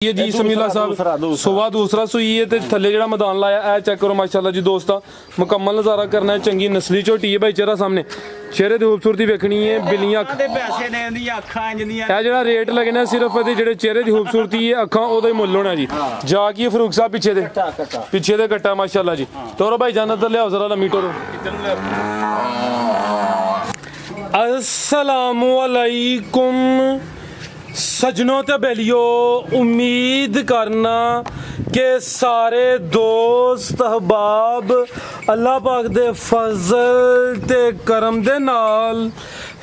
ये जी समीला साहब सुबह दूसरा सूई है ते थल्ले जेड़ा मैदान लाया है चेक करो माशाल्लाह जी दोस्ता मुकम्मल नज़ारा करना है चंगी नस्ली झोटी है भाई चेहरा सामने चेहरे दी खूबसूरती वेखनी है बिल्लियां जेड़ा रेट लगना सिर्फ जेड़े चेहरे दी खूबसूरती है अखां ओदा ही मुੱਲ होना जी जा की फरूक साहब पीछे दे कट्टा माशाल्लाह जी तोरो भाई जान इधर लियाओ जरा लम्मी टोरो अस्सलामु अलैकुम सजनों ते बेलियो उम्मीद करना कि सारे दोस्त अहबाब अल्लाह पाक दे फजल ते करम दे नाल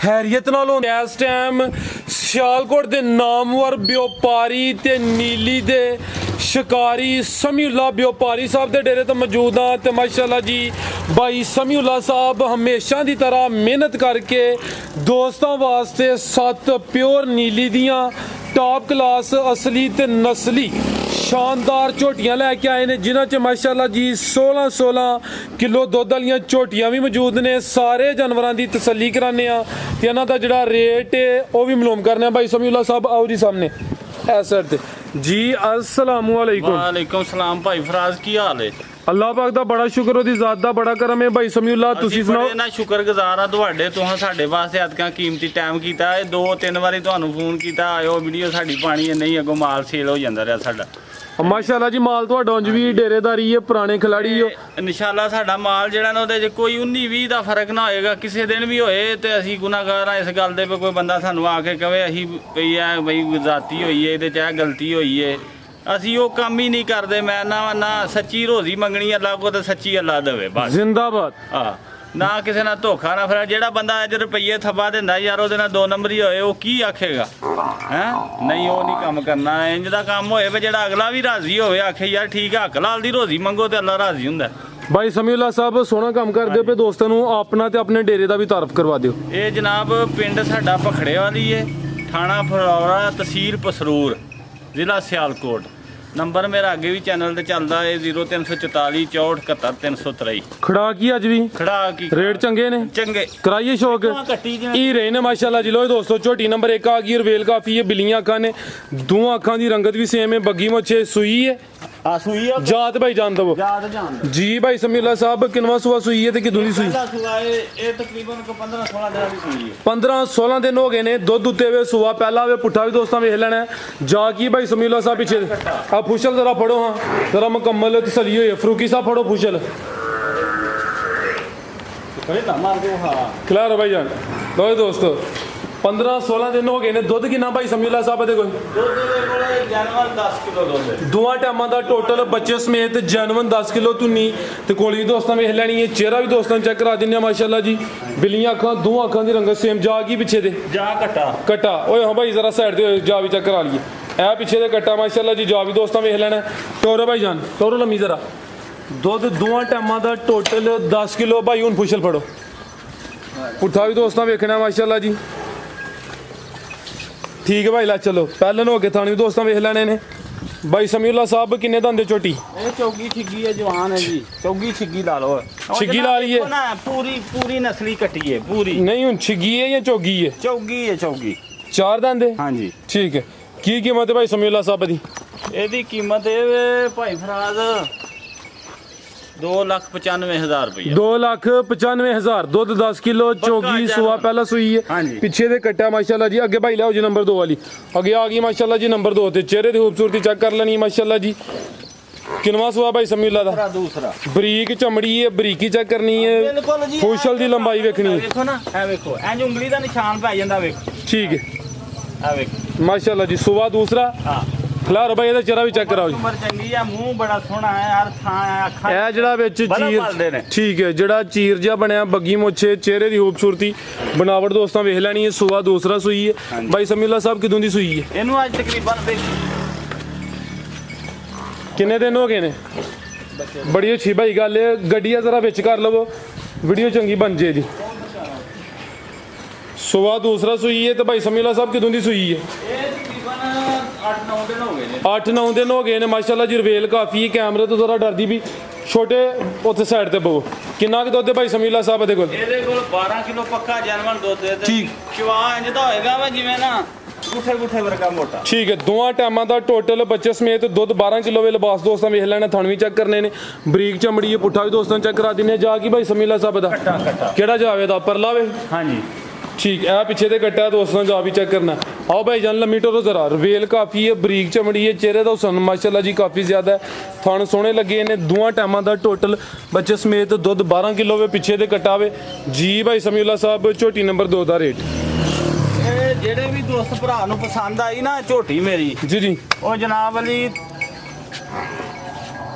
हैरियत नाल होंदे इस टाइम सियालकोट दे नामवर व्यापारी ते नीली दे शिकारी समीउल्लाह व्यापारी साहब दे डेरे ते मौजूद हाँ ते माशाल्लाह जी भाई समीउल्लाह साहब हमेशा दी तरह मेहनत करके दोस्तों वास्ते 7 प्योर नीली दियां टॉप क्लास असली ते नस्ली शानदार झोटियां लैके आए ने जिन्हां च माशाल्लाह जी 16 किलो दुध वालियां झोटियां भी मौजूद ने सारे जानवरां दी तसल्ली कराने आ ते इन्हां दा जेड़ा रेट है ओह भी मालूम करने भाई समीउल्लाह साहब आओ जी सामने इस साइड ते जी अस्सलामु अलैकुम वालेकुम सलाम भाई फराज की हाल है अल्लाह पाक दा बड़ा शुक्र ओदी ज़ात दा बड़ा करम है भाई समीउल्लाह तुसी सुनाओ ना शुक्रगुजार आ तुहाडे तुहां साडे वास्ते अदका कीमती टाइम कीता है 2-3 वारी तुहानू फोन कीता आयो वीडियो साडी पानी है नहीं अगो माल सेल हो जांदा रहा साडा माशाल्लाह जी माल तुहाडा उंज भी डेरेदारी है पुराने खिलाड़ी हो इंशाल्लाह साडा माल जेड़ा ना ओदे च कोई 19-20 दा फर्क ना होएगा किसी दिन भी होए ते असीं गुनाहगार हां इस गल दे पे कोई बंदा सानू आके कहे असीं बई जाती होई है इहदे च गलती होई है ਅਸੀਂ ਉਹ ਕੰਮ ਹੀ ਨਹੀਂ ਕਰਦੇ ਮੈਂ ਨਾ ਸੱਚੀ ਰੋਜ਼ੀ ਮੰਗਣੀ ਅੱਲਾਹ ਕੋ ਤੇ ਸੱਚੀ ਅੱਲਾਹ ਦੇਵੇ ਬਸ ਜ਼ਿੰਦਾਬਾਦ ਹਾਂ ਨਾ ਕਿਸੇ ਨਾਲ ਧੋਖਾ ਨਾ ਫਿਰ ਜਿਹੜਾ ਬੰਦਾ ਅੱਜ ਰੁਪਈਏ ਥੱਬਾ ਦਿੰਦਾ ਯਾਰ ਉਹਦੇ ਨਾਲ 2 ਨੰਬਰ ਹੀ ਹੋਏ ਉਹ ਕੀ ਆਖੇਗਾ ਹੈ ਨਹੀਂ ਉਹ ਨਹੀਂ ਕੰਮ ਕਰਨਾ ਇੰਜ ਦਾ ਕੰਮ ਹੋਏ ਵੀ ਜਿਹੜਾ ਅਗਲਾ ਵੀ ਰਾਜ਼ੀ ਹੋਵੇ ਆਖੇ ਯਾਰ ਠੀਕ ਆ ਹੱਕ ਲਾਲ ਦੀ ਰੋਜ਼ੀ ਮੰਗੋ ਤੇ ਅੱਲਾਹ ਰਾਜ਼ੀ ਹੁੰਦਾ भाई समीउल्लाह साहब सोना काम करदे पे दोस्तां नू अपना ते अपने डेरे दा भी तारफ करवा दिओ ਇਹ ਜਨਾਬ ਪਿੰਡ ਸਾਡਾ ਭਖੜੇ ਵਾਲੀ ਹੈ ਥਾਣਾ ਫਰੌਰਾ ਤਹਿਸੀਲ ਪਸਰੂਰ ਜ਼ਿਲ੍ਹਾ ਸਿਆਲਕੋਟ नंबर मेरा आगे भी चैनल ते चलदा है 0344 64 71 323 खड़ा की अज भी खड़ा की रेट चंगे ने चंगे कराइए शौक ई रहे ने माशाल्लाह जी लो दोस्तों झोटी नंबर 1 आ गई रवेल काफी है बिल्लियां अखां ने दो अखां दी रंगत भी सेम है बग्गी मोछे सुई है जात भाई जान दो जी भाई समीउल्लाह साहब किनवा सुआ सुई है ते किदों दी सुई ये तकरीबन 15-16 दिन दी सुई है 15-16 दिन हो गए ने दुध उत्ते वे सुआ पहला वे पुट्ठा भी दोस्तां वेख लेना जा की भाई समीउल्लाह साहब पीछे अब फुशल जरा फड़ो हाँ जरा मुकम्मल तसल्ली होई फरूकी साहब फड़ो फुशल खिला भाई जान लो दोस्तों 15-16 दिन हो गए ने दुध किन्ना भाई समीउल्लाह साहब दे कोल जानवर 10 किलो दुध दोवां टाइमां दा टोटल बच्चे समेत जानवर 10 किलो धुन्नी ते कोली भी दोस्तां वेख लैनी है चेहरा भी दोस्तां चेक करा दिन्ने माशाल्लाह जी बिल्लियां अखां दो अखां दी रंगत सेम जा की पीछे दे जा कट्टा ओए हां भाई जरा साइड ते जा भी चेक करा लिए ए पीछे दे कट्टा माशाल्लाह जी जा भी दोस्तां वेख लेना टोरो भाई जान टोरो लम्मी जरा दुध दोवां टाइमां दा टोटल 10 किलो भाई हुन फुशल फड़ो पुट्ठा भी दोस्तां वेखना माशाल्लाह जी ठीक है भाई ला चलो पहले हो के थाने भी दोस्तों वेख लेने ने भाई समीउल्लाह साहब किन्ने दंदे छोटी ये चौगी छिग्गी है जवान है जी चौगी छिग्गी ला लो छिग्गी ला ली है ना पूरी नस्ली कटी है पूरी नहीं हुन छिग्गी है या चौगी है चौगी 4 दंदे हाँ जी ठीक है की कीमत है भाई समीउल्लाह साहब दी ਇਹਦੀ कीमत है भाई फराज 2,95,000 रुपया 2,95,000 दुध 10 किलो चौगी सुआ पहला सुई है पीछे दे कट्टा माशाल्लाह जी अगे भाई लाओ जी नंबर 2 वाली अगे आ गई माशाल्लाह जी नंबर 2 ते चेहरे दी खूबसूरती चेक कर लेनी माशाल्लाह जी किनवा सुआ भाई समीउल्लाह दा दूसरा बरीक चमड़ी है बरीकी चेक करनी है फुशल दी लंबाई वेखनी है देखो ना ए देखो इंज उंगली दा निशान पै जांदा देखो ठीक है ए देखो माशाल्लाह जी सुआ दूसरा हां खिलारो भाई ਇਹਦਾ ਚਿਹਰਾ ਵੀ ਚੈੱਕ ਕਰਾਓ ਜੀ ਉਮਰ ਚੰਗੀ ਆ ਮੂੰਹ ਬੜਾ ਸੋਹਣਾ ਹੈ ਹਰ ਥਾਂ ਅੱਖਾਂ ਇਹ ਜਿਹੜਾ ਵਿੱਚ ਚੀਰ ਠੀਕ ਹੈ ਜਿਹੜਾ ਚੀਰ ਜਿਹਾ ਬਣਿਆ ਬੱਗੀ ਮੋਛੇ ਚਿਹਰੇ ਦੀ ਖੂਬਸੂਰਤੀ ਬਣਾਵਟ ਦੋਸਤਾਂ ਵੇਖ ਲੈਣੀ ਹੈ ਸੁਆ ਦੂਸਰਾ ਸੂਈ ਹੈ ਭਾਈ ਸमीउल्लाह ਸਾਹਿਬ ਕਿਦੋਂ ਦੀ ਸੂਈ ਹੈ ਇਹਨੂੰ ਅੱਜ ਤਕਰੀਬਨ ਕਿੰਨੇ ਦਿਨ ਹੋ ਗਏ ਨੇ ਬੜੀ ਅੱਛੀ ਭਾਈ ਗੱਲ ਹੈ ਗੱਡੀਆਂ ਜ਼ਰਾ ਵਿੱਚ ਕਰ ਲਵੋ ਵੀਡੀਓ ਚੰਗੀ ਬਣ ਜੇ ਜੀ ਸੁਆ ਦੂਸਰਾ ਸੂਈ ਹੈ ਤੇ ਭਾਈ समीउल्लाह ਸਾਹਿਬ ਕਿਦੋਂ ਦੀ ਸੂਈ ਹੈ 8-9 दिन हो गए ने माशाल्लाह जी रवेल काफी है कैमरे तो जरा डरदी भी छोटे उत्थे साइड ते बवो किन्ना कि दुध भाई समीउल्लाह साहब दे कोल 12 किलो पक्का जानवर दुध दे ठीक चवा इंज दा होएगा वा जिवें ना ਗੁੱਠੇ ਵਰਗਾ ਮੋਟਾ। ਠੀਕ ਹੈ, ਦੋਵਾਂ ਟਾਈਮਾਂ ਦਾ ਟੋਟਲ ਬੱਚੇ ਸਮੇਤ ਦੁੱਧ 12 ਕਿਲੋ ਵੇ ਲਿਬਾਸ ਦੋਸਤਾਂ ਵੇਖ ਲੈਣਾ, ਥਣ ਵੀ ਚੈੱਕ ਕਰਨੇ ਨੇ, ਬਰੀਕ ਚਮੜੀ ਹੈ, ਪੁੱਠਾ ਵੀ ਦੋਸਤਾਂ ਚੈੱਕ ਕਰਾ ਦਿੰਨੇ। ਜਾ ਕੀ ਭਾਈ ਸਮੀਲਾ ਸਾਹਿਬ ਦਾ ਕੱਟਾ ਕਿਹੜਾ ਜਾਵੇ ਦਾ ਪਰਲਾ ਵੇ? ਹਾਂਜੀ ਠੀਕ ਹੈ, ਪਿੱਛੇ ਤੇ ਕੱਟਾ ਦੋਸਤਾਂ ਜਾ ਵੀ ਚੈੱਕ ਕਰਨਾ। आओ भाई जान लम्बी टोरो जरा, रवेल काफ़ी है, बरीक चमड़ी है, चेहरे का हुसन माशाल्लाह जी काफ़ी ज़्यादा है, थन सोहने लगे ने। दोवां टाइमां दा टोटल बच्चे समेत दुध 12 किलो वे, पिछे दे कट्टा वे जी। भाई समीउल्लाह साहब झोटी नंबर 2 दा रेट ਜਿਹੜੇ ਵੀ ਦੋਸਤ ਭਰਾ ਨੂੰ ਪਸੰਦ ਆਈ ਨਾ ਝੋਟੀ ਮੇਰੀ जी जी ਉਹ ਜਨਾਬ ਅਲੀ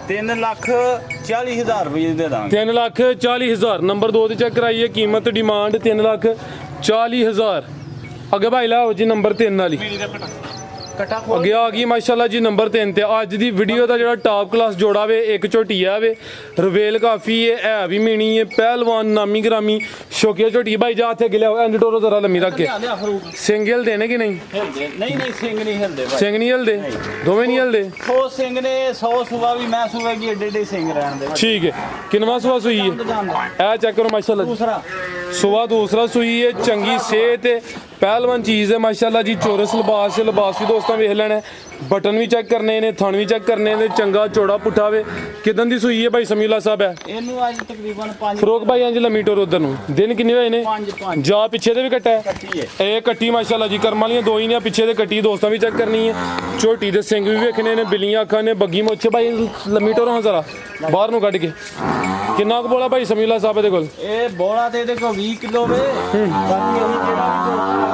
3,40,000 ਰੁਪਏ ਦੇ ਦਾਂਗੇ। 3,40,000 नंबर 2 ਦੀ चेक कराइए, कीमत डिमांड 3,40,000। अगे भाई लाओ जी नंबर 3 वाली ਕਟਾ ਅੱਗੇ ਆ ਗਈ ਮਾਸ਼ਾਅੱਲਾ ਜੀ ਨੰਬਰ 3 ਤੇ। ਅੱਜ ਦੀ ਵੀਡੀਓ ਦਾ ਜਿਹੜਾ ਟਾਪ ਕਲਾਸ ਜੋੜਾ ਵੇ, ਇੱਕ ਝੋਟੀਆ ਵੇ, ਰਵੇਲ ਕਾਫੀ ਹੈ ਵੀ ਮੀਣੀ ਹੈ, ਪਹਿਲਵਾਨ ਨਾਮੀ ਗ੍ਰਾਮੀ ਸ਼ੌਕੀਆ ਝੋਟੀ। ਭਾਈ ਜਾ ਇੱਥੇ ਗਿਲਿਆ ਐਂਡ ਟੋਰੋ ਜ਼ਰਾ ਲੰਮੀ ਰੱਖ ਕੇ। ਸਿੰਗਲ ਦੇਣੇ ਕਿ ਨਹੀਂ? ਨਹੀਂ ਸਿੰਘ ਨਹੀਂ ਹਿਲਦੇ ਭਾਈ, ਸਿੰਘ ਨਹੀਂ ਹਿਲਦੇ, ਦੋਵੇਂ ਨਹੀਂ ਹਿਲਦੇ। ਉਹ ਸਿੰਘ ਨੇ 100 ਸੁਬਾ ਵੀ ਮੈਂ ਸੁਵੇਗੀ ਏਡੇ ਸਿੰਘ ਰਹਿਣ ਦੇ। ਠੀਕ ਹੈ, ਕਿੰਨਵਾ ਸੁਆ ਸੂਈ ਹੈ? ਇਹ ਚੈੱਕ ਕਰੋ ਮਾਸ਼ਾਅੱਲਾ, ਦੂਸਰਾ ਸੁਆ ਦੂਸਰਾ ਸੂਈ ਹੈ, ਚੰਗੀ ਸਿਹਤ ਹੈ, ਪਹਿਲਵਾਨ ਚੀਜ਼ ਹੈ ਮਾਸ਼ਾਅੱਲਾ ਜੀ। ਚੋਰਸ ਲਿਬਾਸ ਵੀ ਦੋਸਤਾਂ ਵੇਖ ਲੈਣਾ, ਬਟਨ ਵੀ ਚੈੱਕ ਕਰਨੇ ਨੇ, ਥਣ ਵੀ ਚੈੱਕ ਕਰਨੇ ਨੇ, ਚੰਗਾ ਚੌੜਾ ਪੁੱਠਾ ਵੇ। ਕਿਦਾਂ ਦੀ ਸੂਈ ਹੈ ਭਾਈ ਸਮੀਉल्लाह ਸਾਹਿਬ? ਹੈ ਇਹਨੂੰ ਅੱਜ ਤਕਰੀਬਨ 5 ਫਰੋਕ ਭਾਈ ਇੰਜ ਲੰਮੀ ਟੋਰ ਉਧਰ ਨੂੰ। ਦਿਨ ਕਿੰਨੇ ਹੋਏ ਨੇ? 5 ਜਾ ਪਿੱਛੇ ਦੇ ਵੀ ਕੱਟਾ ਹੈ, ਕੱਟੀ ਹੈ ਇਹ ਕੱਟੀ ਮਾਸ਼ਾਅੱਲਾ ਜੀ, ਕਰਮ ਵਾਲੀਆਂ ਦੋ ਹੀ ਨੇ, ਪਿੱਛੇ ਦੇ ਕੱਟੀ ਦੋਸਤਾਂ ਵੀ ਚੈੱਕ ਕਰਨੀ ਹੈ। ਝੋਟੀ ਦੇ ਸਿੰਘ ਵੀ ਵੇਖਣੇ ਨੇ, ਬਿੱਲੀਆਂ ਅੱਖਾਂ ਨੇ, ਬੱਗੀ ਮੁੱਛ। ਭਾਈ ਲੰਮੀ ਟੋਰ ਹਾਂ ਜ਼ਰਾ ਬਾਹਰ ਨੂੰ ਕੱਢ ਕੇ। ਕਿੰਨਾ ਕੁ ਬੋਲਾ ਭਾਈ ਸਮੀਉल्लाह ਸਾਹਿਬ ਦੇ ਕੋਲ? ਇਹ ਬੋਲਾ ਤੇ ਇਹਦੇ ਕੋਲ 20 ਕਿਲੋ ਵੇ। ਬਾਕੀ ਅਸੀਂ ਜਿਹੜਾ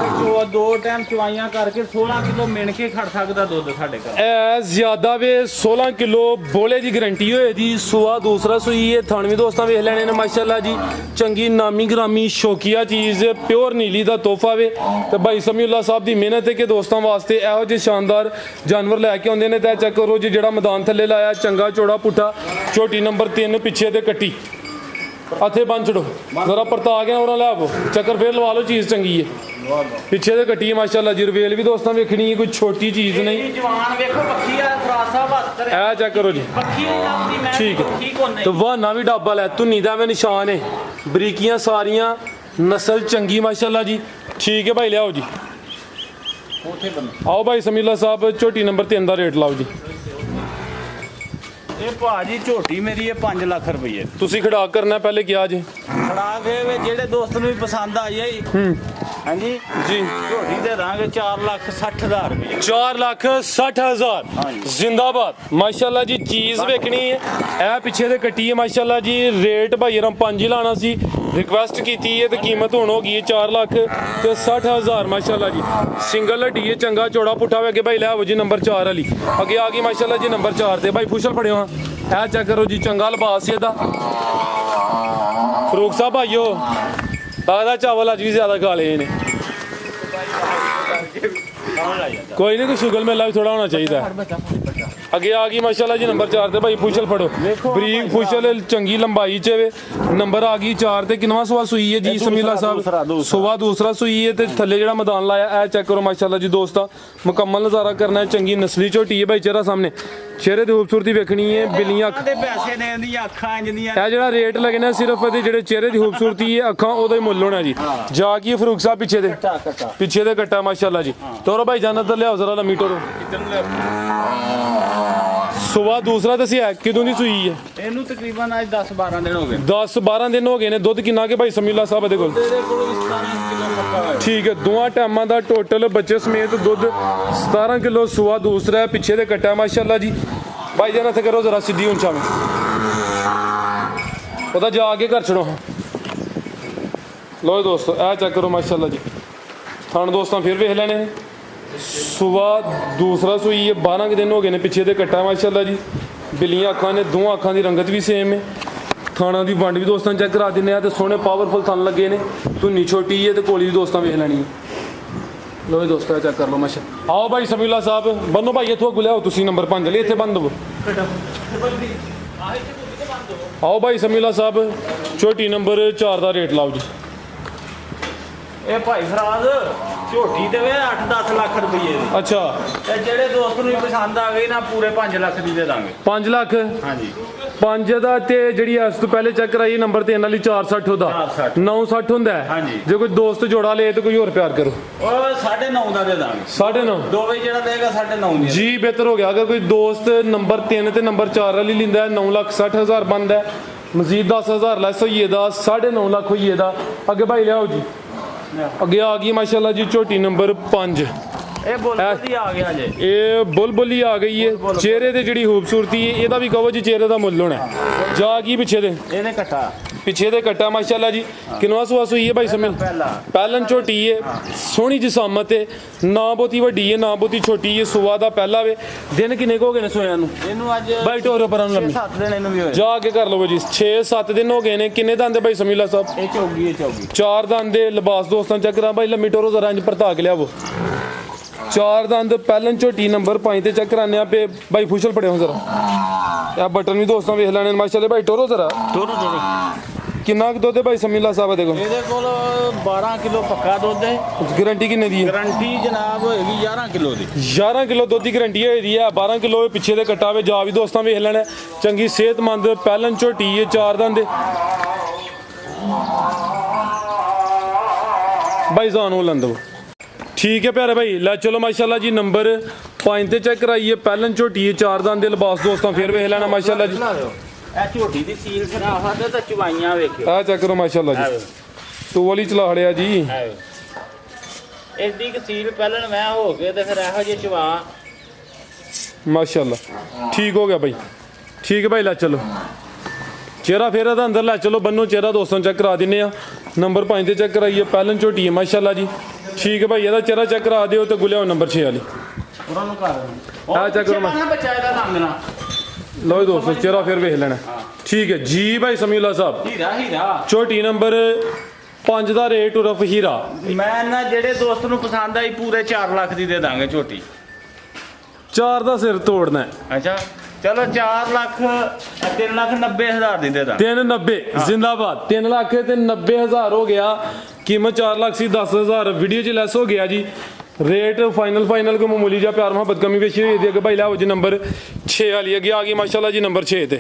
ਵੀ ਦੋ ਟਾਈਮ ਚਵਾਈਆਂ ਕਰਕੇ 16 ਕਿਲੋ ਮਿਣ ਕੇ ਖੜ ਸਕਦਾ ਦੁੱਧ ਸਾਡੇ ਘਰ। ਇਹ ਜ਼ਿਆਦਾ ਵੇ 16 ਕਿਲੋ ਬੋਲੇ ਦੀ ਗਰੰਟੀ ਹੋਏ ਦੀ। ਸੁਆ ਦੂਸਰਾ ਸੂਈ ਹੈ, ਥਣ ਵੀ ਦੋਸਤਾਂ ਵੇਖ ਲੈਣੇ ਨੇ ਮਾਸ਼ਾਅੱਲਾ ਜੀ, ਚੰਗੀ ਨਾਮੀ ਗ੍ਰਾਮੀ ਸ਼ੌਕੀਆ ਚੀਜ਼, ਪਿਓਰ ਨੀਲੀ ਦਾ ਤੋਹਫਾ ਵੇ। ਤੇ ਭਾਈ ਸਮੀਉल्लाह ਸਾਹਿਬ ਦੀ ਮਿਹਨਤ ਹੈ ਕਿ ਦੋਸਤਾਂ ਵਾਸਤੇ ਇਹੋ ਜਿਹੇ ਸ਼ਾਨਦਾਰ ਜਾਨਵਰ ਲੈ ਕੇ ਆਉਂਦੇ ਨੇ। ਤੇ ਚੈੱਕ ਕਰੋ ਜੀ, ਜਿਹੜਾ ਮੈਦਾਨ ਥੱਲੇ ਲਾਇਆ, ਚੰਗਾ ਚੌੜਾ ਪੁੱਠਾ, ਝੋਟੀ ਨੰਬਰ 3 ਪਿੱਛੇ ਤੇ ਕੱਟੀ। ਹੱਥੇ ਬੰਨ ਛੜੋ ਜ਼ਰਾ, ਪਰਤਾ ਗਿਆ ਉਹਨਾਂ ਲੈ ਆਵੋ, ਚੱਕਰ ਫੇਰ ਲਵਾ ਲਓ, ਚੀਜ਼ ਚੰਗੀ ਹੈ। ਪਿੱਛੇ ਤੇ ਕੱਟੀ ਹੈ ਮਾਸ਼ਾਅੱਲਾ ਜੀ, ਰਵੇਲ ਵੀ ਦੋਸਤਾਂ ਵੇਖਣੀ ਹੈ, ਕੋਈ ਛੋਟੀ ਚੀਜ਼ ਨਹੀਂ। ਜਵਾਨ ਵੇਖੋ ਪੱਖੀ ਆ, ਫਰਾਸਾ 72 ਇਹ ਚੈੱਕ ਕਰੋ ਜੀ, ਪੱਖੀ ਲੱਗਦੀ ਮੈਂ ਠੀਕ ਹੈ। ਠੀਕ ਹੋਣੇ ਤੇ ਵਾਹਨਾ ਵੀ ਡੱਬਾ ਲੈ, ਧੁੰਨੀ ਦਾ ਵੀ ਨਿਸ਼ਾਨ ਹੈ, ਬਰੀਕੀਆਂ ਸਾਰੀਆਂ, ਨਸਲ ਚੰਗੀ ਮਾਸ਼ਾਅੱਲਾ ਜੀ। ਠੀਕ ਹੈ ਭਾਈ, ਲਿਆਓ ਜੀ, ਉੱਥੇ ਬੰਦ। ਆਓ ਭਾਈ ਸਮੀਉल्लाह ਸਾਹਿਬ ਝੋਟੀ ਨੰਬਰ 3 ਦਾ ਰੇਟ ਲਾਓ ਜੀ। ਇਹ ਭਾਜੀ ਝੋਟੀ ਮੇਰੀ ਹੈ 5 ਲੱਖ ਰੁਪਏ। ਤੁਸੀਂ ਖੜਾ ਕਰਨਾ ਪਹਿਲੇ ਕਿਹਾ ਜੀ, ਖੜਾ ਕੇ ਵੇ ਜਿਹੜੇ ਦੋਸਤ ਨੂੰ ਵੀ ਪਸੰਦ ਆ ਜਾਈ। ਹਾਂਜੀ ਜੀ ਝੋਟੀ ਦੇ ਦਾਂਗੇ 4,60,000 ਰੁਪਏ। 4,60,000 ਹਾਂਜੀ। ਜ਼ਿੰਦਾਬਾਦ ਮਾਸ਼ਾਅੱਲਾ ਜੀ। ਚੀਜ਼ ਵੇਖਣੀ ਹੈ, ਇਹ ਪਿੱਛੇ ਦੇ ਕੱਟੀ ਹੈ ਮਾਸ਼ਾਅੱਲਾ ਜੀ। ਰੇਟ ਭਾਈ ਰਮ 5 ਹੀ ਲਾਣਾ ਸੀ, ਰਿਕਵੈਸਟ ਕੀਤੀ ਹੈ ਤੇ ਕੀਮਤ ਹੁਣ ਹੋ ਗਈ ਹੈ 4,60,000 ਮਾਸ਼ਾਅੱਲਾ ਜੀ। ਸਿੰਗਲ ਹੱਡੀ ਹੈ, ਚੰਗਾ ਚੌੜਾ ਪੁੱਠਾ ਵੇ। ਅੱਗੇ ਭਾਈ ਲੈ ਆਵੋ ਜੀ ਨੰਬਰ 4 ਵਾਲੀ, ਅੱਗੇ ਆ ਗਈ ਮਾਸ਼ਾਅੱਲਾ ਜੀ ਨੰਬਰ 4 ਤੇ। ਭਾਈ ਫੁਸ਼ਲ ਫੜਿਓ, ਇਹ ਚੈੱਕ ਕਰੋ ਜੀ, ਚੰਗਾ ਲਿਬਾਸ ਇਹਦਾ। ਫਰੂਕ ਸਾਹਿਬ ਭਾਈਓ, ਲੱਗਦਾ ਚਾਵਲ ਅੱਜ ਵੀ ਜ਼ਿਆਦਾ ਖਾ ਲਏ ਨੇ। ਕੋਈ ਨਹੀਂ, ਕੋਈ ਸ਼ੁਗਲ ਮੇਲਾ ਵੀ ਥੋੜਾ ਹੋਣਾ ਚਾਹੀਦਾ ਹੈ। ਅੱਗੇ ਆ ਗਈ ਮਾਸ਼ਾਅੱਲਾ ਜੀ ਨੰਬਰ 4 ਤੇ। ਭਾਈ ਫੁਸ਼ਲ ਫੜੋ, ਬਰੀਕ ਫੁਸ਼ਲ, ਚੰਗੀ ਲੰਬਾਈ ਚ ਵੇ। ਨੰਬਰ ਆ ਗਈ 4 ਤੇ। ਕਿੰਨਵਾਂ ਸਵਾ ਸੂਈ ਹੈ ਜੀ ਸਮੀਉल्लाह ਸਾਹਿਬ? ਸੁਬਾ ਦੂਸਰਾ ਸੂਈ ਹੈ ਤੇ ਥੱਲੇ ਜਿਹੜਾ ਮੈਦਾਨ ਲਾਇਆ, ਇਹ ਚੈੱਕ ਕਰੋ ਮਾਸ਼ਾਅੱਲਾ ਜੀ ਦੋਸਤਾਂ, ਮੁਕੰਮਲ ਨਜ਼ਾਰਾ ਕਰਨਾ ਹੈ। ਚੰਗੀ ਨਸਲੀ ਝੋਟੀ ਹੈ ਭਾਈ, ਚਿਹਰਾ ਸਾਹਮਣੇ, ਚਿਹਰੇ ਦੀ ਖੂਬਸੂਰਤੀ ਵੇਖਣੀ ਹੈ, ਬਿੱਲੀਆਂ ਅੱਖ ਦੇ ਪੈਸੇ ਨੇ, ਇਹਦੀਆਂ ਅੱਖਾਂ ਇੰਜਦੀਆਂ। ਇਹ ਜਿਹੜਾ ਰੇਟ ਲੱਗਣਾ ਸਿਰਫ ਇਹਦੇ ਜਿਹੜੇ ਚਿਹਰੇ ਦੀ ਖੂਬਸੂਰਤੀ ਹੈ, ਅੱਖਾਂ, ਉਹਦਾ ਹੀ ਮੁੱਲ ਹੋਣਾ ਜੀ। ਜਾ ਕੀ ਫਰੂਕ ਸਾਹਿਬ ਪਿੱਛੇ ਦੇ, ਪਿੱਛੇ ਦੇ ਕੱਟਾ ਮਾਸ਼ਾਅੱਲਾ ਜੀ। ਤੋਰੋ ਭਾਈ ਜਾਨ ਇੱਧਰ ਲਿਆਓ ਜ਼ਰਾ ਲੰਮੀ ਟੋਰੋ। ਸੁਬਾ ਦੂਸਰਾ ਦੱਸਿਆ, ਕਿਦੋਂ ਦੀ ਸੂਈ ਹੈ? ਇਹਨੂੰ ਤਕਰੀਬਨ ਅੱਜ 10-12 ਦਿਨ ਹੋ ਗਏ। 10-12 ਦਿਨ ਹੋ ਗਏ ਨੇ। ਦੁੱਧ ਕਿੰਨਾ ਕੇ ਭਾਈ ਸਮੀਉल्लाह ਸਾਹਿਬ ਦੇ ਕੋਲ? ਤੇਰੇ ਕੋਲ 17 ਕਿਲੋ ਮੱਕਾ ਹੈ। ਠੀਕ ਹੈ, ਦੋਵਾਂ ਟਾਈਮਾਂ ਦਾ ਟੋਟਲ ਬੱਚੇ ਸਮੇਤ ਦੁੱਧ 17 ਕਿਲੋ। ਸੁਆ ਦੂਸਰਾ ਹੈ, ਪਿੱਛੇ ਦੇ ਕੱਟਾ ਮਾਸ਼ਾਅੱਲਾ ਜੀ। ਭਾਈ ਜਾਨ ਇੱਥੇ ਕਰੋ ਜ਼ਰਾ ਸਿੱਧੀ ਹੁਣ ਚਾਵੇਂ, ਉਹਦਾ ਜਾ ਕੇ ਘਰ ਛੜੋ। ਲੋ ਦੋਸਤੋ, ਇਹ ਚੈੱਕ ਕਰੋ ਮਾਸ਼ਾਅੱਲਾ ਜੀ, ਥਣ ਦੋਸਤਾਂ ਫਿਰ ਵੇਖ ਲੈਣੇ ਨੇ। ਸੁਬਾ ਦੂਸਰਾ ਸੂਈ ਹੈ, 12 ਦਿਨ ਹੋ ਗਏ ਨੇ, ਪਿੱਛੇ ਦੇ ਕੱਟਾ ਮਾਸ਼ਾਅੱਲਾ ਜੀ। ਬਿੱਲੀਆਂ ਅੱਖਾਂ ਨੇ, ਦੋਵਾਂ ਅੱਖਾਂ ਦੀ ਰੰਗਤ ਵੀ ਸੇਮ ਹੈ। ਥਾਣਾ ਦੀ ਵੰਡ ਵੀ ਦੋਸਤਾਂ ਚੈੱਕ ਕਰਾ ਦਿੰਦੇ ਆ ਤੇ ਸੋਹਣੇ ਪਾਵਰਫੁਲ ਥਣ ਲੱਗੇ ਨੇ। ਧੁੰਨੀ ਛੋਟੀ ਹੈ ਤੇ ਕੋਲੀ ਵੀ ਦੋਸਤਾਂ ਵੇਖ ਲੈਣੀ ਹੈ। ਲੋ ਦੋਸਤੋ, ਚੈੱਕ ਕਰ ਲਓ ਮਾਸ਼ਾ। ਆਓ ਭਾਈ ਸਮੀਉल्लाह ਸਾਹਿਬ ਬੰਨੋ ਭਾਈ, ਇੱਥੋਂ ਗੁਲਿਆਓ ਤੁਸੀਂ ਨੰਬਰ 5 ਲਈ, ਇੱਥੇ ਬੰਨ ਦਵੋ। ਆਓ ਭਾਈ ਸਮੀਉल्लाह ਸਾਹਿਬ ਝੋਟੀ ਨੰਬਰ 4 ਦਾ ਰੇਟ ਲਾਓ ਜੀ। ਇਹ ਭਾਈ ਫਰਾਜ਼ ਝੋਟੀ ਦੇਵੇ 8-10 ਲੱਖ ਰੁਪਏ ਦੀ। ਅੱਛਾ, ਤੇ ਜਿਹੜੇ ਦੋਸਤ ਨੂੰ ਵੀ ਪਸੰਦ ਆ ਗਈ ਨਾ, ਪੂਰੇ 5 ਲੱਖ ਦੀ ਦੇ ਦਾਂਗੇ। 5 ਲੱਖ? ਹਾਂਜੀ। 5 ਦਾ ਤੇ ਜਿਹੜੀ ਇਸ ਤੋਂ ਪਹਿਲੇ ਚੈੱਕ ਕਰਾਈ ਨੰਬਰ 3 ਵਾਲੀ 460 ਉਹਦਾ 960 ਹੁੰਦਾ ਹੈ। ਹਾਂਜੀ। ਜੇ ਕੋਈ ਦੋਸਤ ਜੋੜਾ ਲੇ ਤੇ ਕੋਈ ਹੋਰ ਪਿਆਰ ਕਰੋ ਉਹ 9.5 ਦਾ ਦੇ ਦਾਂਗੇ 9.5 ਦੋ ਵਜੇ ਜਿਹੜਾ ਦੇਗਾ 9.5 ਦੀ ਜੀ ਬਿਹਤਰ ਹੋ ਗਿਆ। ਅਗਰ ਕੋਈ ਦੋਸਤ ਨੰਬਰ 3 ਤੇ ਨੰਬਰ 4 ਵਾਲੀ ਲਿੰਦਾ 9,60,000 ਬਣਦਾ ਹੈ। ਮਜ਼ੀਦ 10,000 ਲੈਸ ਹੋਈਏ ਦਾ 9.5 ਲੱਖ ਹੋਈਏ ਦਾ। ਅੱਗੇ ਭਾਈ ਲਿਆਓ ਜੀ। ਅੱਗੇ ਆ ਗਈ ਮਾਸ਼ਾਅੱਲਾ ਜੀ ਝੋਟੀ ਨੰਬਰ 5। ਇਹ ਬੁਲਬੁਲ ਹੀ ਆ ਗਿਆ ਜੇ ਇਹ ਬੁਲਬੁਲੀ ਆ ਗਈ ਹੈ। ਚਿਹਰੇ ਤੇ ਜਿਹੜੀ ਖੂਬਸੂਰਤੀ ਹੈ ਇਹਦਾ ਵੀ ਕਹੋ ਜੀ ਚਿਹਰੇ ਦਾ ਮੁੱਲ ਹੋਣਾ ਹੈ। ਜਾ ਗਈ ਪਿੱਛੇ ਦੇ ਇਹਨੇ ਕੱਟਾ ਪਿੱਛੇ ਦੇ ਕੱਟਾ ਮਾਸ਼ਾਅੱਲਾ ਜੀ। ਕਿਨਵਾ ਸੁਆਸ ਹੋਈ ਹੈ ਭਾਈ ਸਮੇਂ ਪਹਿਲਨ ਝੋਟੀ ਹੈ। ਸੋਹਣੀ ਜਿਸਾਮਤ ਹੈ। ਨਾ ਬਹੁਤੀ ਵੱਡੀ ਹੈ ਨਾ ਬਹੁਤੀ ਛੋਟੀ ਹੈ। ਸੁਆ ਦਾ ਪਹਿਲਾ ਵੇ। ਦਿਨ ਕਿੰਨੇ ਕੁ ਹੋ ਗਏ ਨੇ ਸੋਇਆਂ ਨੂੰ ਇਹਨੂੰ ਅੱਜ ਬਾਈ ਟੋਰੋ ਪਰਾਂ ਨੂੰ ਲੰਮੀ 7 ਦਿਨ ਇਹਨੂੰ ਵੀ ਹੋਏ ਜਾ ਕੇ ਕਰ ਲਵੋ ਜੀ। 6-7 ਦਿਨ ਹੋ ਗਏ ਨੇ। ਕਿੰਨੇ ਦੰਦ ਭਾਈ ਸਮੀਲਾ ਸਾਹਿਬ? ਇਹ ਚੌਗੀ 4 ਦੰਦ ਦੇ ਲਿਬਾਸ ਦੋਸਤਾਂ ਚੱਕ ਕਰਾਂ ਭਾਈ ਲੰਮੀ ਟੋਰੋ ਜ਼ਰਾ ਇੰਜ ਪਰਤਾ ਕੇ ਲਿਆਵੋ। 4 ਦੰਦ ਪਹਿਲਨ ਝੋਟੀ ਨੰਬਰ 5 ਤੇ ਚੈੱਕ ਕਰਾਨੇ ਆ ਪੇ ਭਾਈ ਫੁਸ਼ਲ ਪੜੇ ਹੋ ਜ਼ਰਾ। ਇਹ ਬਟਨ ਵੀ ਦੋਸਤਾਂ ਵੇਖ ਲੈਣੇ ਮਾਸ਼ਾਅੱਲਾ ਭਾਈ ਟੋਰੋ ਜ਼ਰਾ ਟੋਰੋ ਕਿੰਨਾ ਕੁ ਦੁੱਧ ਹੈ ਭਾਈ ਸਮੀਲਾ ਸਾਹਿਬ ਦੇ ਕੋਲ? ਇਹਦੇ ਕੋਲ 12 ਕਿਲੋ ਪੱਕਾ ਦੁੱਧ ਹੈ। ਗਾਰੰਟੀ ਕਿੰਨੇ ਦੀ ਹੈ? ਗਾਰੰਟੀ ਜਨਾਬ ਹੋਏਗੀ 11 ਕਿਲੋ ਦੀ। 11 ਕਿਲੋ ਦੁੱਧ ਦੀ ਗਾਰੰਟੀ ਹੋਈ ਦੀ ਹੈ। 12 ਕਿਲੋ ਪਿੱਛੇ ਦੇ ਕੱਟਾ ਵੇ ਜਾ ਵੀ ਦੋਸਤਾਂ ਵੇਖ ਲੈਣਾ। ਚੰਗੀ ਸਿਹਤਮੰਦ ਪਹਿਲਨ ਝੋਟੀ ਹੈ। 4 ਦੰਦ ਦੇ ਭਾਈ ਜਾਨੋ ਲੰਦੋ ਠੀਕ ਹੈ ਪਿਆਰੇ ਭਾਈ। ਲੈ ਚਲੋ ਮਾਸ਼ਾਅੱਲਾ ਜੀ ਨੰਬਰ 5 ਤੇ ਚੈੱਕ ਕਰਾਈਏ। ਪਹਿਲਨ ਝੋਟੀ ਹੈ। 4 ਦੰਦ ਦੇ ਲਿਬਾਸ ਦੋਸਤਾਂ ਫੇਰ ਵੇਖ ਲੈਣਾ ਮਾਸ਼ਾਅੱਲਾ ਜੀ। ਇਹ ਝੋਟੀ ਦੀ ਸੀਲ ਖਰਾਫਾ ਤੇ ਚਵਾਈਆਂ ਵੇਖਿਓ। ਆ ਚੈੱਕ ਕਰੋ ਮਾਸ਼ਾਅੱਲਾ ਜੀ। ਤੂੰ ਵਾਲੀ ਚਲਾ ਹੜਿਆ ਜੀ। ਇਸ ਦੀ ਸੀਲ ਪਹਿਲਣ ਮੈਂ ਹੋ ਕੇ ਤੇ ਫਿਰ ਇਹੋ ਜਿਹੇ ਚਵਾ ਮਾਸ਼ਾਅੱਲਾ ਠੀਕ ਹੋ ਗਿਆ ਭਾਈ। ਠੀਕ ਹੈ ਭਾਈ ਲੈ ਚਲੋ ਚਿਹਰਾ ਫੇਰ ਇਹਦਾ ਅੰਦਰ ਲੈ ਚਲੋ ਬੰਨੋ ਚਿਹਰਾ ਦੋਸਤਾਂ ਚੈੱਕ ਕਰਾ ਦਿੰਨੇ ਆ। ਨੰਬਰ 5 ਤੇ ਚੈੱਕ ਕਰਾਈਏ। ਪਹਿਲਨ ਝੋਟੀ ਹੈ ਮਾਸ਼ਾਅੱਲਾ ਜੀ। ਠੀਕ ਹੈ ਭਾਈ ਇਹਦਾ ਚਿਹਰਾ ਚੈੱਕ ਕਰਾ ਦਿਓ ਤੇ ਗੁਲਿਆਓ ਨੰਬਰ 6 ਵਾਲੀ ਉਹਨਾਂ ਨੂੰ ਕਰ ਆ ਚੈੱਕ ਕਰੋ ਬੱਚਾ ਇਹਦਾ ਨਾਮ ਨਾ ਲਓ ਜੀ ਦੋਸਤੋ ਚਿਹਰਾ ਫੇਰ ਵੇਖ ਲੈਣਾ। ਠੀਕ ਹੈ ਜੀ ਭਾਈ ਸਮੀਉੱਲਾ ਸਾਹਿਬ। ਹੀਰਾ ਝੋਟੀ ਨੰਬਰ 5 ਦਾ ਰੇਟ ਉਰਫ ਹੀਰਾ। ਮੈਂ ਨਾ ਜਿਹੜੇ ਦੋਸਤ ਨੂੰ ਪਸੰਦ ਆਈ ਪੂਰੇ 4 ਲੱਖ ਦੀ ਦੇ ਦਾਂਗੇ ਝੋਟੀ। 4 ਦਾ ਸਿਰ ਤੋੜਨਾ ਹੈ। ਅੱਛਾ ਚਲੋ 4 ਲੱਖ 3,90,000 ਦੀ ਦੇ ਦਾਂ। 390 ਜ਼ਿੰਦਾਬਾਦ। 3 ਲੱਖ ਤੇ 90,000 ਹੋ ਗਿਆ। ਕੀਮਤ 4 ਲੱਖ ਸੀ 10,000 ਵੀਡੀਓ 'ਚ ਲੈਸ ਹੋ ਗਿਆ ਜੀ। रेट फाइनल को मामूली जा प्यार मोहब्बत कमी पेशी हुई थी। भाई लाओ जी नंबर 6 वाली अगे आ गई माशाल्लाह जी नंबर 6 ते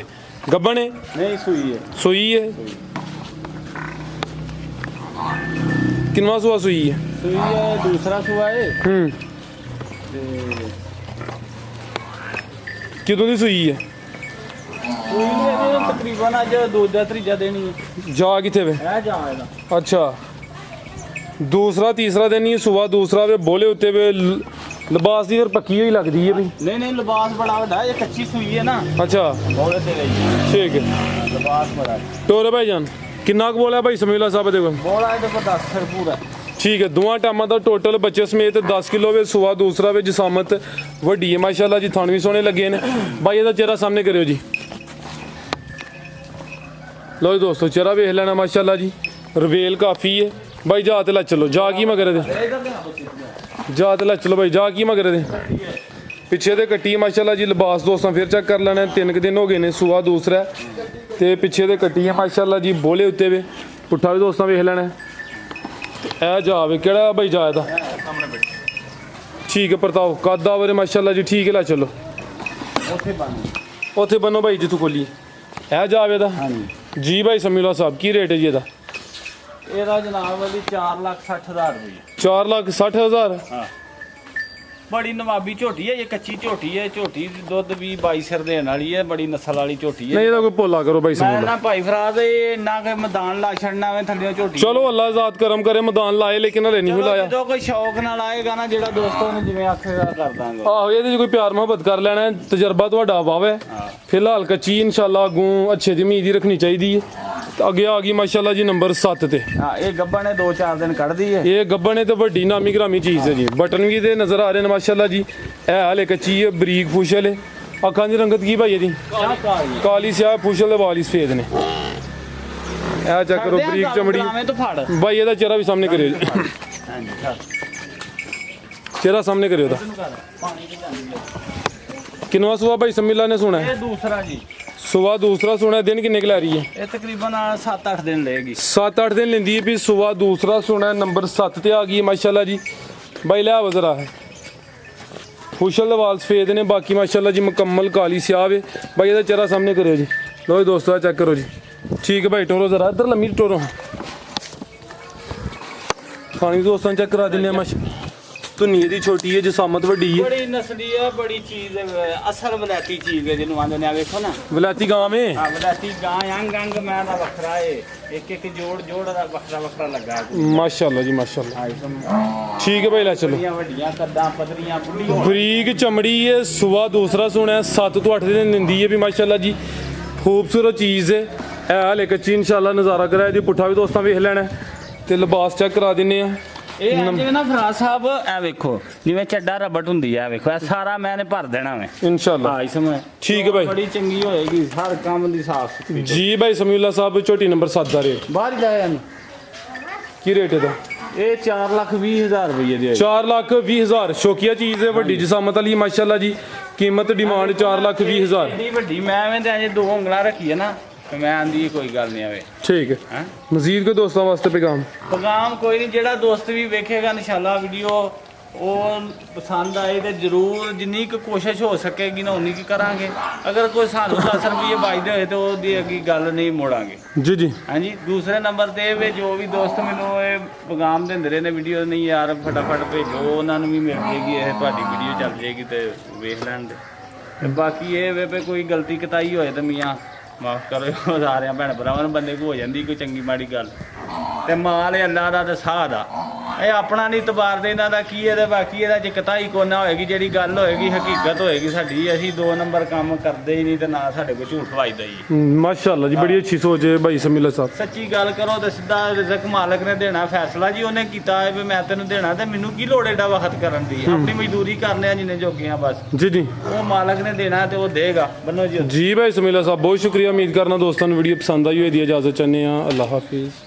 गब्बन है नहीं सुई है किनवा सुआ सुई है दूसरा सुआ है कितों दी सुई है तकरीबन अज दूजा त्रीजा दिन ही जा किथे वे अच्छा दूसरा तीसरा दिन ही सुबह दूसरा वे बोले उत्ते वे लिबास दी फिर पक्की हुई लगदी है भाई नहीं लिबास बड़ा बड़ा है ये कच्ची सुई है ना अच्छा बोले ते गई ठीक है लिबास बड़ा टोरे भाईजान किन्ना क बोला भाई समीउल्लाह साहब दे कोल बोला है देखो 10 सिर पूरा ठीक है दोवां टाइमां दा टोटल बच्चे समेत 10 किलो वे सुबह दूसरा वे जिसामत वड्डी है माशाल्लाह जी थान भी सोहने लगे ने भाई ਇਹਦਾ चेहरा सामने करियो जी लो जी दोस्तों चेहरा वेख लेना माशाल्लाह जी रवेल काफ़ी है भाई जा ते ला चलो जा की मगर दे जा ते ला चलो भाई जा की मगर दे पिछे दे कट्टी माशाल्लाह जी लिबास दोस्तों फिर चेक कर लेना 3 दिन हो गए ने सुबह दूसरा ते पिछे दे कट्टी है माशाल्लाह जी बोले उत्ते वे पुट्ठा भी दोस्तों वेख लेना ए जा वे केड़ा भाई जा दा ठीक है प्रताप कादा वरे माशाल्लाह जी ठीक है ला चलो ओथे बनो भाई जितू कोली ए जावे दा जी भाई समीउल्लाह साहब की रेट है जी ਇਹਦਾ ਇਹਦਾ ਜਨਾਬ ਵਾਲੀ 4,60,000 ਰੁਪਏ 4,60,000 ਹਾਂ बड़ी नवाबी झोटी है ये कच्ची झोटी है झोटी दुध भी 22 सिर देने वाली है बड़ी नस्ल वाली झोटी है नहीं ਇਹਦਾ ਕੋਈ ਭੋਲਾ ਕਰੋ ਭਾਈ मैं ਸਮੀउल्लाह ना भाई फराज ना के मैदान ला छड़ना वे थल्ले झोटी चलो अल्लाह ज़ात करम करे मैदान लाए लेकिन हले नहीं लाया जो कोई शौक नाल आएगा ना जेड़ा दोस्तों ने जिवें आखेगा कर दांगे ਆਹੋ ਇਹਦੇ 'ਚ ਕੋਈ ਪਿਆਰ ਮੁਹੱਬਤ ਕਰ ਲੈਣਾ ਤਜਰਬਾ ਤੁਹਾਡਾ ਵਾਵੇ ਫਿਲਹਾਲ ਕੱਚੀ ਇਨਸ਼ਾਅੱਲਾ ਅੱਗੋਂ ਅੱਛੇ ਦੀ ਉਮੀਦ ਹੀ ਰੱਖਣੀ ਚਾਹੀਦੀ ਹੈ ਅੱਗੇ ਆ ਗਈ ਮਾਸ਼ਾਅੱਲਾ ਜੀ ਨੰਬਰ 7 ਤੇ हां ये गब्बा ने 2-4 दिन ਕੱਢਦੀ ਹੈ ਇਹ ਗੱਬਣ ਹੈ ਤੇ ਵੱਡੀ ਨਾਮੀ ਗ੍ਰਾਮੀ ਚੀਜ਼ ਹੈ ਜੀ ਬਟਨ ਵੀ ਦੇ ਨਜ਼ਰ ਆ ਰਹੇ ਨੇ ਮਾਸ਼ਾਅੱਲਾ ਜੀ ਇਹ ਹਾਲੇ ਕੱਚੀ ਹੈ ਬਰੀਕ ਫੁਸ਼ਲ ਹੈ ਅੱਖਾਂ ਦੀ ਰੰਗਤ ਕੀ ਭਾਈ ਇਹਦੀ ਕਾਲੀ ਸਿਆਹ ਫੁਸ਼ਲ ਦੇ ਵਾਲ ਹੀ ਸਫੇਦ ਨੇ ਇਹ ਚੈੱਕ ਕਰੋ ਬਰੀਕ ਚਮੜੀ तो फड़ भाई ਇਹਦਾ ਚਿਹਰਾ ਵੀ ਸਾਹਮਣੇ ਕਰਿਓ ਜੀ ਚਿਹਰਾ ਸਾਹਮਣੇ ਕਰਿਓ ਦਾ ਕਿੰਨਵਾ ਸੁਆ ਭਾਈ ਸਮੀਲਾ ਨੇ ਸੁਣਾ ये दूसरा जी ਸੁਬਾ ਦੂਸਰਾ ਸੁਣਾ ਦਿਨ ਕਿੰਨੇ ਕੁ ਲੈ ਰਹੀ ਹੈ ये तकरीबन 7-8 दिन लेगी 7-8 दिन लेंदी है भी सुबह दूसरा सुना नंबर 7 ते आ गई माशाल्लाह जी भाई लिया वजरा है फुशल वाल सफेद ने बाकी माशाल्लाह जी मुकम्मल काली स्याह है भाई ਇਹਦਾ ਚਿਹਰਾ ਸਾਹਮਣੇ ਕਰਿਓ ਜੀ लो जी दोस्तों चेक करो जी। ठीक है भाई टोरो जरा इधर लम्मी टोरो खानी दोस्तों चेक करा देने मश ਧੁੰਨੀ ਦੀ ਛੋਟੀ ਹੈ ਜਸਾਮਤ ਵੱਡੀ ਹੈ ਬੜੀ ਨਸਲੀ ਹੈ ਬੜੀ ਚੀਜ਼ ਹੈ ਅਸਲ ਵਲੈਤੀ ਚੀਜ਼ ਹੈ ਜਿਹਨੂੰ ਆਂਦੇ ਨੇ ਆ ਵੇਖੋ ਨਾ ਵਲਾਤੀ ਗਾਂ ਮੇ ਹਾਂ ਵਲੈਤੀ ਗਾਂ ਅੰਗ ਮੈਂ ਦਾ ਵੱਖਰਾ ਏ ਇੱਕ ਇੱਕ ਜੋੜ ਦਾ ਵੱਖਰਾ ਲੱਗਾ ਮਾਸ਼ਾਅੱਲਾ ਜੀ ਮਾਸ਼ਾਅੱਲਾ ਠੀਕ ਹੈ ਭਾਈ ਲੈ ਚਲੋ ਵੱਡੀਆਂ ਕੱਦਾਂ ਪਤਲੀਆਂ ਬੁੱਢੀਆਂ ਬਰੀਕ ਚਮੜੀ ਹੈ ਸੁਬਾ ਦੂਸਰਾ ਸੁਣਿਆ 7 ਤੋਂ 8 ਦਿਨ ਦਿੰਦੀ ਹੈ ਵੀ ਮਾਸ਼ਾਅੱਲਾ ਜੀ ਖੂਬਸੂਰਤ ਚੀਜ਼ ਹੈ ਇਹ ਹਾਲੇ ਕੱਚੀ ਇਨਸ਼ਾਅੱਲਾ ਨਜ਼ਾਰਾ ਕਰਾਇਆ ਜੀ ਪੁੱਠਾ ਵੀ ਦੋਸਤਾਂ ਵੇਖ ਲੈਣਾ ਤੇ ਲਿਬਾਸ ਚੈੱਕ ਕਰਾ ਦਿੰਨੇ ਆ ਇਹ ਜਿਵੇਂ ਨਾ ਫਰਾਜ਼ ਸਾਹਿਬ ਇਹ ਵੇਖੋ ਜਿਵੇਂ ਚੱਡਾ ਰਬਟ ਹੁੰਦੀ ਹੈ ਵੇਖੋ ਇਹ ਸਾਰਾ ਮੈਂ ਨੇ ਭਰ ਦੇਣਾ ਵੇ ਇਨਸ਼ਾਅੱਲਾ ਹਾਂ ਇਸਮੇ ਠੀਕ ਹੈ ਭਾਈ ਬੜੀ ਚੰਗੀ ਹੋਏਗੀ ਹਰ ਕੰਮ ਦੀ ਸਾਫ ਸੁਥਰੀ ਜੀ ਭਾਈ ਸਮੀਉल्ला ਸਾਹਿਬ ਝੋਟੀ ਨੰਬਰ 7 ਦਾ ਰੇਟ ਬਾਹਰ ਹੀ ਜਾਇਆ ਇਹਨੂੰ ਕੀ ਰੇਟ ਇਹਦਾ ਇਹ 4,20,000 ਰੁਪਏ ਦੀ 4,20,000 ਸ਼ੌਕੀਆ ਚੀਜ਼ ਹੈ ਵੱਡੀ ਜਸਾਮਤ ਵਾਲੀ ਮਾਸ਼ਾਅੱਲਾ ਜੀ ਕੀਮਤ ਡਿਮਾਂਡ 4,20,000 ਇੰਨੀ ਵੱਡੀ ਮੈਂ ਵੇਂ ਤੇ ਅਜੇ 2 ਉਂਗਲਾਂ ਰੱਖੀ ਹੈ ਨਾ ਤੇ ਮੈਂ ਆਂਦੀ ਕੋਈ ਗੱਲ ਨਹੀਂ ਆਵੇ ਠੀਕ ਹੈ ਮਜ਼ੀਦ ਕੋ ਦੋਸਤਾਂ ਵਾਸਤੇ ਪੈਗਾਮ ਕੋਈ ਨਹੀਂ ਜਿਹੜਾ ਦੋਸਤ ਵੀ ਵੇਖੇਗਾ ਇਨਸ਼ਾਅੱਲਾ ਵੀਡੀਓ ਉਹ ਪਸੰਦ ਆਏ ਤੇ ਜ਼ਰੂਰ ਜਿੰਨੀ ਕੁ ਕੋਸ਼ਿਸ਼ ਹੋ ਸਕੇਗੀ ਨਾ ਉਨੀ ਕੀ ਕਰਾਂਗੇ ਅਗਰ ਕੋਈ ਸਾਨੂੰ 10 ਰੁਪਏ ਬਚਦੇ ਹੋਏ ਤੇ ਉਹਦੀ ਅੱਗੀ ਗੱਲ ਨਹੀਂ ਮੋੜਾਂਗੇ ਜੀ ਜੀ ਹਾਂਜੀ ਦੂਸਰੇ ਨੰਬਰ ਤੇ ਵੀ ਜੋ ਵੀ ਦੋਸਤ ਮੈਨੂੰ ਇਹ ਪੈਗਾਮ ਦਿੰਦੇ ਰਹੇ ਨੇ ਵੀਡੀਓ ਨਹੀਂ ਯਾਰ ਫਟਾਫਟ ਭੇਜੋ ਉਹਨਾਂ ਨੂੰ ਵੀ ਮਿਲ ਜੇਗੀ ਇਹ ਤੁਹਾਡੀ ਵੀਡੀਓ ਚੱਲ ਜੇਗੀ ਤੇ ਵੇਖ ਲੈਣ ਤੇ ਬਾਕੀ ਇਹ ਵੇ ਕੋਈ ਗਲਤੀ ਕਤਾਈ ਹੋਏ ਤੇ ਮੀਆਂ ਮਾਫ ਕਰੋ ਸਾਰਿਆਂ ਭੈਣ ਭਰਾਵਾਂ ਨੂੰ ਬੰਦੇ ਕੋ ਹੋ ਜਾਂਦੀ ਕੋਈ ਚੰਗੀ ਮਾੜੀ ਗੱਲ ਤੇ ਮਾਲ ਅੱਲਾ ਦਾ ਤੇ ਸਾਹ ਦਾ ਇਹ ਆਪਣਾ ਨਹੀਂ ਤਬਾਰਦੇ ਇਹਨਾਂ ਦਾ ਕੀ ਇਹਦੇ ਬਾਕੀ ਇਹਦਾ ਜੇ ਕਤਾਈ ਕੋਨਾ ਹੋਏਗੀ ਜਿਹੜੀ ਗੱਲ ਹੋਏਗੀ ਹਕੀਕਤ ਹੋਏਗੀ ਸਾਡੀ ਅਸੀਂ 2 ਨੰਬਰ ਕੰਮ ਕਰਦੇ ਹੀ ਨਹੀਂ ਤੇ ਨਾ ਸਾਡੇ ਕੋਲ ਝੂਠ ਵਜਦਾ ਹੀ ਮਾਸ਼ਾਅੱਲਾ ਜੀ ਬੜੀ ਅੱਛੀ ਸੋਚ ਹੈ ਭਾਈ ਸਮੀਉल्ला ਸਾਹਿਬ ਸੱਚੀ ਗੱਲ ਕਰੋ ਤੇ ਸਿੱਧਾ ਰਿਜ਼ਕ ਮਾਲਕ ਨੇ ਦੇਣਾ ਫੈਸਲਾ ਜੀ ਉਹਨੇ ਕੀਤਾ ਹੈ ਵੀ ਮੈਂ ਤੈਨੂੰ ਦੇਣਾ ਤੇ ਮੈਨੂੰ ਕੀ ਲੋੜ ਏਡਾ ਵਕਤ ਕਰਨ ਦੀ ਆਪਣੀ ਮਜ਼ਦੂਰੀ ਕਰਨੇ ਆ ਜਿੰਨੇ ਜੋਗੇ ਆ ਬਸ ਜੀ ਜੀ ਉਹ ਮਾਲਕ ਨੇ ਦੇਣਾ ਤੇ ਉਹ ਦੇਗਾ ਬੰਨੋ ਜੀ ਜੀ ਭਾਈ ਸਮੀਉल्ला ਸਾਹਿਬ ਬਹੁਤ ਸ਼ੁਕਰੀਆ ਉਮੀਦ ਕਰਨਾ ਦੋਸਤਾਂ ਨੂੰ ਵੀਡੀਓ ਪਸੰਦ ਆਈ ਹੋਈ ਦੀ ਇਜਾਜ਼ਤ ਚਾਹੁੰਦੇ ਆ ਅੱਲਾਹ ਹਾਫਿਜ਼